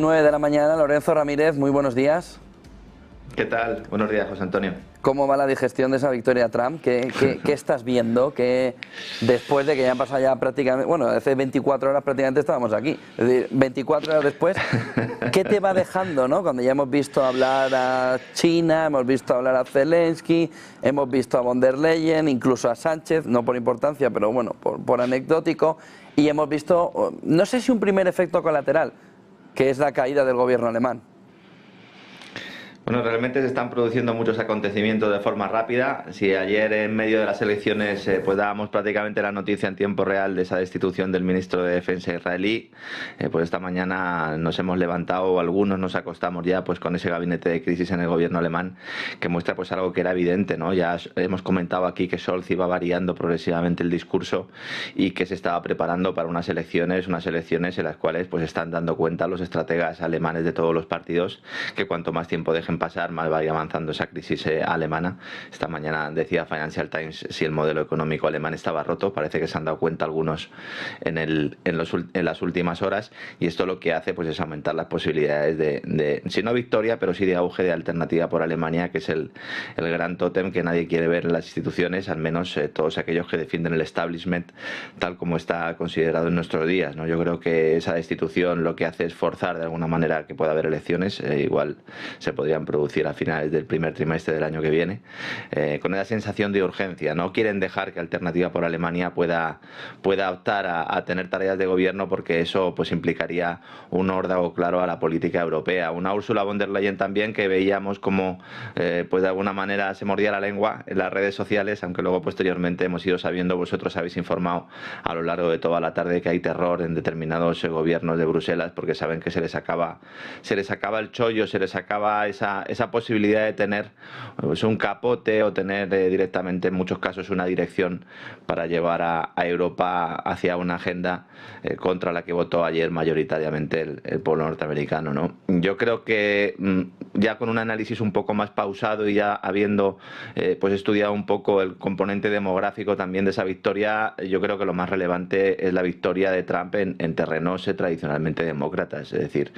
9 de la mañana. Lorenzo Ramírez, muy buenos días. ¿Qué tal? Buenos días, José Antonio. ¿Cómo va la digestión de esa victoria Trump? ¿Qué estás viendo? Que después de que ya han pasado ya prácticamente, bueno, hace 24 horas prácticamente estábamos aquí. Es decir, 24 horas después, ¿qué te va dejando, no? Cuando ya hemos visto hablar a China, hemos visto hablar a Zelensky, hemos visto a von der Leyen, incluso a Sánchez, no por importancia, pero bueno, por anecdótico, y hemos visto, no sé si un primer efecto colateral, que es la caída del gobierno alemán. Bueno, realmente se están produciendo muchos acontecimientos de forma rápida. Si ayer en medio de las elecciones pues dábamos prácticamente la noticia en tiempo real de esa destitución del ministro de Defensa israelí, pues esta mañana nos hemos levantado, o algunos nos acostamos ya pues con ese gabinete de crisis en el gobierno alemán que muestra pues algo que era evidente, ¿no? Ya hemos comentado aquí que Scholz iba variando progresivamente el discurso y que se estaba preparando para unas elecciones en las cuales pues están dando cuenta los estrategas alemanes de todos los partidos que cuanto más tiempo dejen pasar, más va a ir avanzando esa crisis alemana. Esta mañana decía Financial Times si el modelo económico alemán estaba roto. Parece que se han dado cuenta algunos en las últimas horas, y esto lo que hace pues es aumentar las posibilidades de si no victoria, pero sí de auge de alternativa por Alemania, que es el gran tótem que nadie quiere ver en las instituciones, al menos todos aquellos que defienden el establishment tal como está considerado en nuestros días, ¿no? Yo creo que esa destitución lo que hace es forzar de alguna manera que pueda haber elecciones, igual se podrían producir a finales del primer trimestre del año que viene, con esa sensación de urgencia. No quieren dejar que Alternativa por Alemania pueda optar a tener tareas de gobierno, porque eso pues implicaría un órdago claro a la política europea. Una Ursula von der Leyen también que veíamos como pues de alguna manera se mordía la lengua en las redes sociales, aunque luego posteriormente hemos ido sabiendo, vosotros habéis informado a lo largo de toda la tarde, que hay terror en determinados gobiernos de Bruselas, porque saben que se les acaba el chollo, se les acaba esa posibilidad de tener pues un capote o tener directamente en muchos casos una dirección para llevar a Europa hacia una agenda contra la que votó ayer mayoritariamente el pueblo norteamericano, ¿no? Yo creo que ya con un análisis un poco más pausado y ya habiendo pues estudiado un poco el componente demográfico también de esa victoria, yo creo que lo más relevante es la victoria de Trump en terrenos tradicionalmente demócratas. Es decir,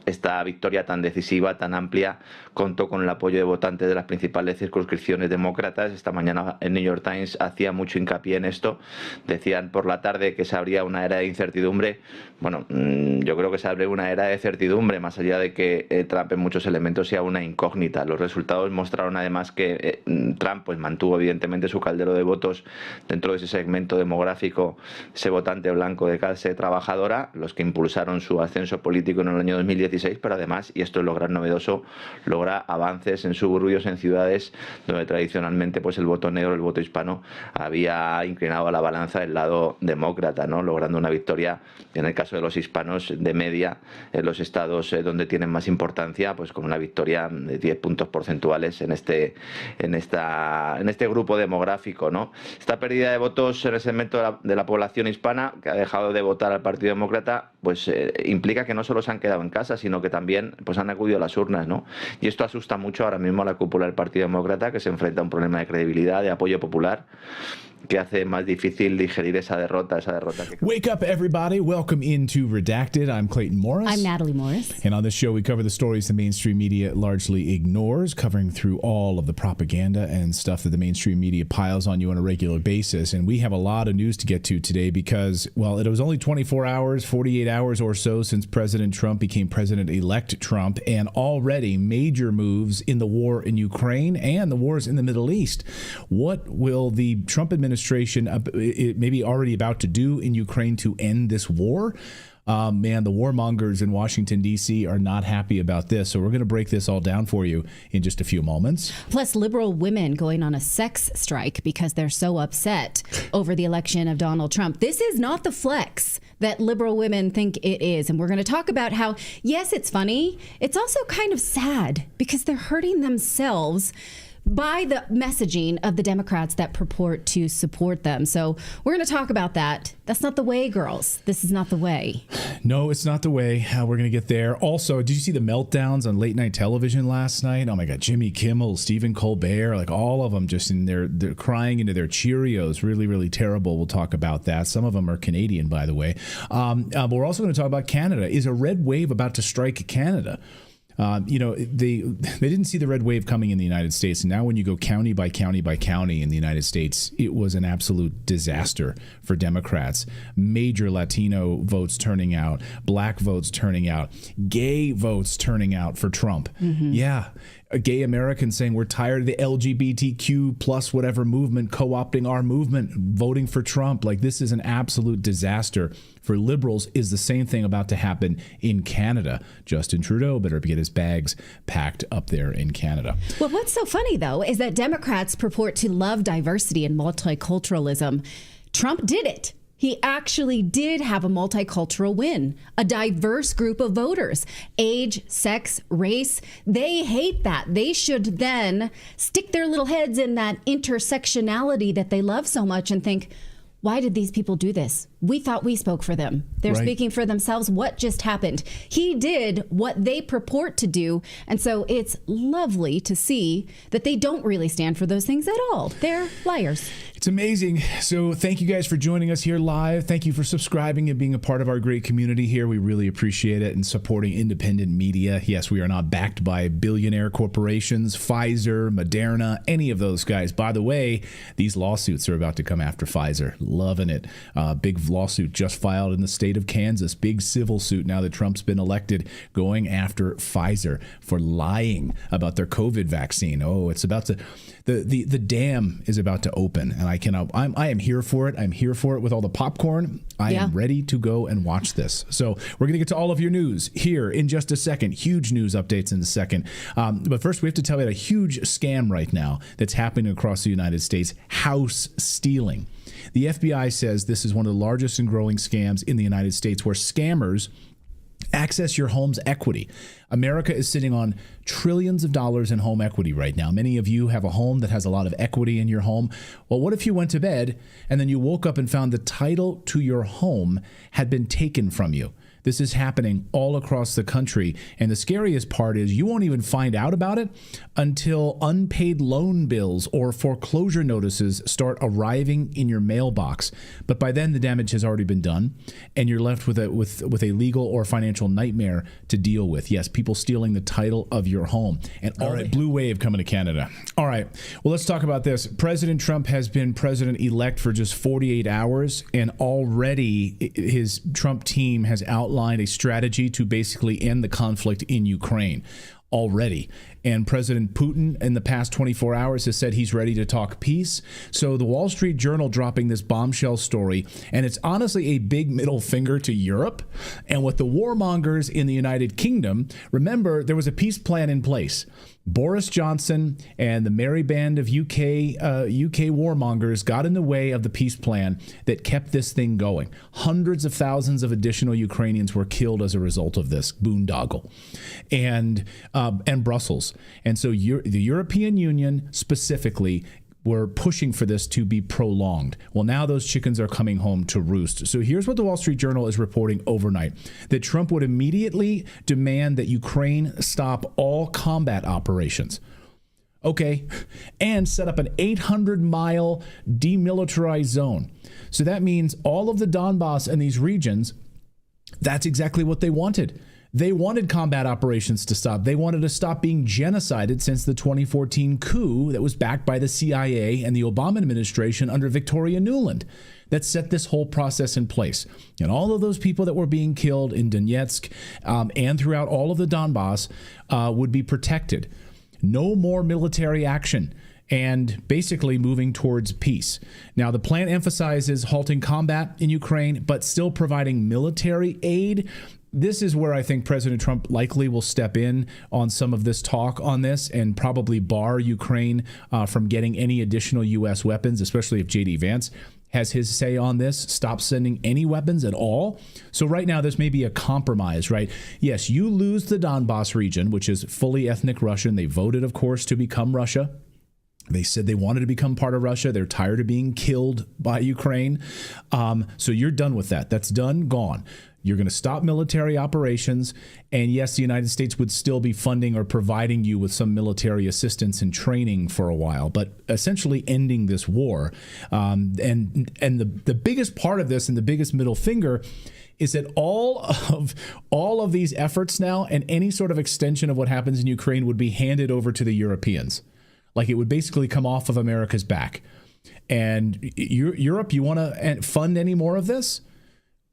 esta victoria tan decisiva, tan amplia, contó con el apoyo de votantes de las principales circunscripciones demócratas. Esta mañana el New York Times hacía mucho hincapié en esto. Decían por la tarde que se abría una era de incertidumbre. Bueno, yo creo que se abre una era de certidumbre, más allá de que Trump en muchos elementos sea una incógnita. Los resultados mostraron además que Trump pues mantuvo evidentemente su caldero de votos dentro de ese segmento demográfico, ese votante blanco de clase trabajadora, los que impulsaron su ascenso político en el año 2016, pero además, y esto es lo gran novedoso, logra avances en suburbios, en ciudades donde tradicionalmente pues el voto negro, el voto hispano, había inclinado a la balanza del lado demócrata, ¿no? Logrando una victoria, en el caso de los hispanos, de media en los estados donde tienen más importancia, pues con una victoria de 10 puntos porcentuales en este grupo demográfico, ¿no? Esta pérdida de votos en el segmento de la población hispana, que ha dejado de votar al Partido Demócrata, pues implica que no solo se han quedado en casa, sino que también pues han acudido a las urnas, ¿no? Y esto asusta mucho ahora mismo a la cúpula del Partido Demócrata, que se enfrenta a un problema de credibilidad, de apoyo popular, que hace más difícil digerir esa derrota que... Wake up, everybody. Welcome into Redacted. I'm Clayton Morris. I'm Natalie Morris. And on this show, we cover the stories the mainstream media largely ignores, covering through all of the propaganda and stuff that the mainstream media piles on you on a regular basis. And we have a lot of news to get to today because, well, it was only 24 hours, 48 hours or so since President Trump became President-elect Trump, and already major moves in the war in Ukraine and the wars in the Middle East. What will the Trump administration maybe already about to do in Ukraine to end this war? Man, the warmongers in Washington, D.C. are not happy about this. So we're going to break this all down for you in just a few moments. Plus, liberal women going on a sex strike because they're so upset over the election of Donald Trump. This is not the flex that liberal women think it is. And we're going to talk about how, yes, it's funny. It's also kind of sad because they're hurting themselves by the messaging of the Democrats that purport to support them. So we're going to talk about that. That's not the way, girls. This is not the way. No, it's not the way. We're going to get there. Also, did you see the meltdowns on late night television last night? Oh my God, Jimmy Kimmel, Stephen Colbert, like all of them just in there, they're crying into their Cheerios. Really, really terrible. We'll talk about that. Some of them are Canadian, by the way. But we're also going to talk about Canada. Is a red wave about to strike Canada? They didn't see the red wave coming in the United States. And now when you go county by county by county in the United States, it was an absolute disaster for Democrats. Major Latino votes turning out, black votes turning out, gay votes turning out for Trump. Mm-hmm. Yeah. A gay American saying we're tired of the LGBTQ plus whatever movement co-opting our movement, voting for Trump. Like, this is an absolute disaster for liberals. Is the same thing about to happen in Canada? Justin Trudeau better get his bags packed up there in Canada. Well, what's so funny, though, is that Democrats purport to love diversity and multiculturalism. Trump did it. He actually did have a multicultural win, a diverse group of voters, age, sex, race. They hate that. They should then stick their little heads in that intersectionality that they love so much and think, why did these people do this? We thought we spoke for them. They're right. Speaking for themselves. What just happened? He did what they purport to do. And so it's lovely to see that they don't really stand for those things at all. They're liars. It's amazing. So thank you guys for joining us here live. Thank you for subscribing and being a part of our great community here. We really appreciate it, and supporting independent media. Yes, we are not backed by billionaire corporations, Pfizer, Moderna, any of those guys. By the way, these lawsuits are about to come after Pfizer. Loving it. Big lawsuit just filed in the state of Kansas. Big civil suit now that Trump's been elected, going after Pfizer for lying about their COVID vaccine. Oh, it's about to... The dam is about to open, and I am here for it. I'm here for it with all the popcorn. I am ready to go and watch this. So we're going to get to all of your news here in just a second. Huge news updates in a second. But first, we have to tell you about a huge scam right now that's happening across the United States: house stealing. The FBI says this is one of the largest and growing scams in the United States, where scammers access your home's equity. America is sitting on trillions of dollars in home equity right now. Many of you have a home that has a lot of equity in your home. Well, what if you went to bed and then you woke up and found the title to your home had been taken from you? This is happening all across the country. And the scariest part is you won't even find out about it until unpaid loan bills or foreclosure notices start arriving in your mailbox. But by then, the damage has already been done, and you're left with a legal or financial nightmare to deal with. Yes, people stealing the title of your home. And all right, blue wave coming to Canada. All right, well, let's talk about this. President Trump has been president-elect for just 48 hours, and already his Trump team has outlined a strategy to basically end the conflict in Ukraine already. And President Putin in the past 24 hours has said he's ready to talk peace. So the Wall Street Journal dropping this bombshell story, and it's honestly a big middle finger to Europe and with the warmongers in the United Kingdom. Remember, there was a peace plan in place. Boris Johnson and the merry band of UK warmongers got in the way of the peace plan that kept this thing going. Hundreds of thousands of additional Ukrainians were killed as a result of this boondoggle, and Brussels. And so the European Union specifically were pushing for this to be prolonged. Well, now those chickens are coming home to roost. So here's what the Wall Street Journal is reporting overnight: that Trump would immediately demand that Ukraine stop all combat operations. Okay, and set up an 800-mile demilitarized zone. So that means all of the Donbass and these regions, that's exactly what they wanted. They wanted combat operations to stop. They wanted to stop being genocided since the 2014 coup that was backed by the CIA and the Obama administration under Victoria Nuland that set this whole process in place. And all of those people that were being killed in Donetsk and throughout all of the Donbass would be protected. No more military action, and basically moving towards peace. Now, the plan emphasizes halting combat in Ukraine, but still providing military aid. This is where I think President Trump likely will step in on some of this talk on this and probably bar Ukraine from getting any additional U.S. weapons, especially if J.D. Vance has his say on this. Stop sending any weapons at all. So right now, this may be a compromise, right? Yes, you lose the Donbass region, which is fully ethnic Russian. They voted, of course, to become Russia. They said they wanted to become part of Russia. They're tired of being killed by Ukraine. So you're done with that. That's done, gone. You're going to stop military operations. And yes, the United States would still be funding or providing you with some military assistance and training for a while, but essentially ending this war. And the biggest part of this and the biggest middle finger is that all of these efforts now and any sort of extension of what happens in Ukraine would be handed over to the Europeans. Like it would basically come off of America's back. And Europe, you want to fund any more of this?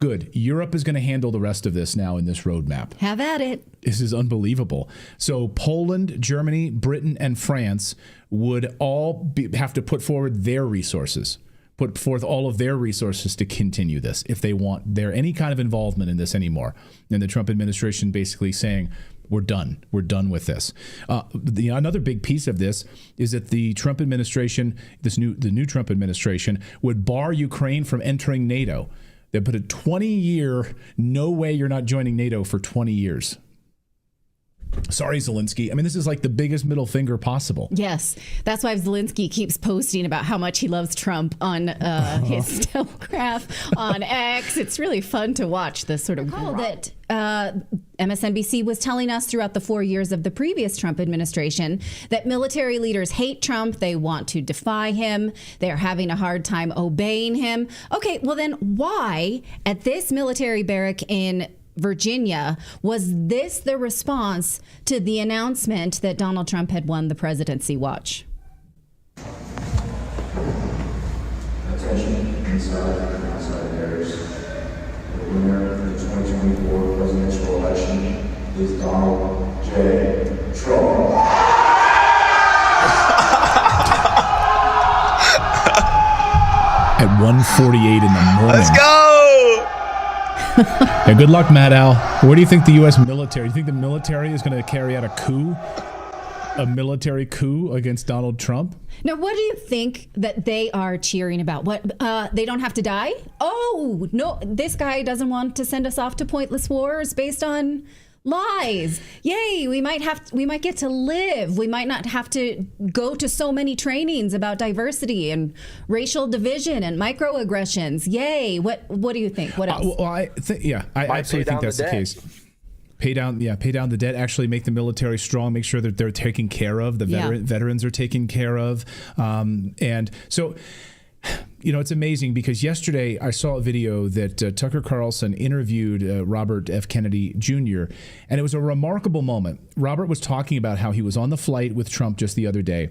Good. Europe is going to handle the rest of this now in this roadmap. Have at it. This is unbelievable. So Poland, Germany, Britain, and France would all have to put forward their resources, put forth all of their resources to continue this if they want any kind of involvement in this anymore. And the Trump administration basically saying, we're done. We're done with this. Another big piece of this is that the Trump administration, the new Trump administration, would bar Ukraine from entering NATO. They put a 20-year, no way you're not joining NATO for 20 years. Sorry, Zelensky. I mean, this is like the biggest middle finger possible. Yes. That's why Zelensky keeps posting about how much he loves Trump on his telegraph on X. It's really fun to watch this sort of call that MSNBC was telling us throughout the 4 years of the previous Trump administration that military leaders hate Trump. They want to defy him. They're having a hard time obeying him. Okay, well then why at this military barrack in Virginia was this the response to the announcement that Donald Trump had won the presidency? Watch. Attention inside and outside areas. The winner of the 2024 presidential election is Donald J. Trump. At 1:48 in the morning. Let's go! Yeah, good luck, Matt Al. Where do you think the U.S. military? Do you think the military is going to carry out a military coup against Donald Trump? Now, what do you think that they are cheering about? What, they don't have to die? Oh, no, this guy doesn't want to send us off to pointless wars based on lies. Yay, we might get to live. We might not have to go to so many trainings about diversity and racial division and microaggressions. Yay. What do you think? What else? I absolutely think that's the case. Pay down the debt, actually make the military strong, make sure that they're taken care of, veterans are taken care of. And so, you know, it's amazing because yesterday I saw a video that Tucker Carlson interviewed Robert F. Kennedy Jr., and it was a remarkable moment. Robert was talking about how he was on the flight with Trump just the other day,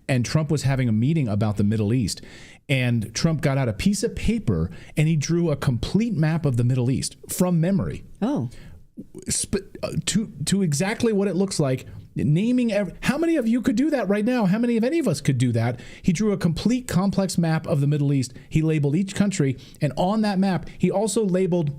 and Trump was having a meeting about the Middle East. And Trump got out a piece of paper and he drew a complete map of the Middle East from memory. Oh. To exactly what it looks like, naming how many of you could do that right now? How many of any of us could do that? He drew a complete complex map of the Middle East. He labeled each country, and on that map, he also labeled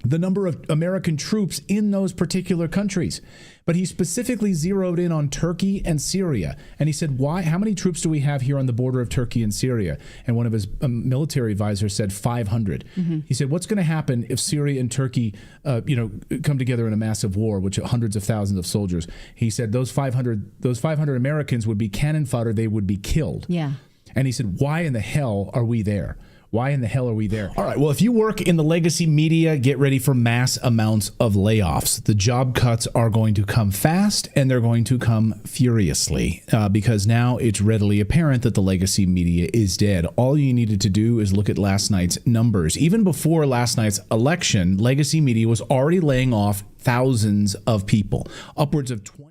the number of American troops in those particular countries. But he specifically zeroed in on Turkey and Syria. And he said, why? How many troops do we have here on the border of Turkey and Syria? And one of his military advisors said 500. Mm-hmm. He said, what's going to happen if Syria and Turkey come together in a massive war, which hundreds of thousands of soldiers? He said those 500 Americans would be cannon fodder. They would be killed. Yeah. And he said, why in the hell are we there? Why in the hell are we there? All right, well, if you work in the legacy media, get ready for mass amounts of layoffs. The job cuts are going to come fast, and they're going to come furiously because now it's readily apparent that the legacy media is dead. All you needed to do is look at last night's numbers. Even before last night's election, legacy media was already laying off thousands of people, upwards of 20.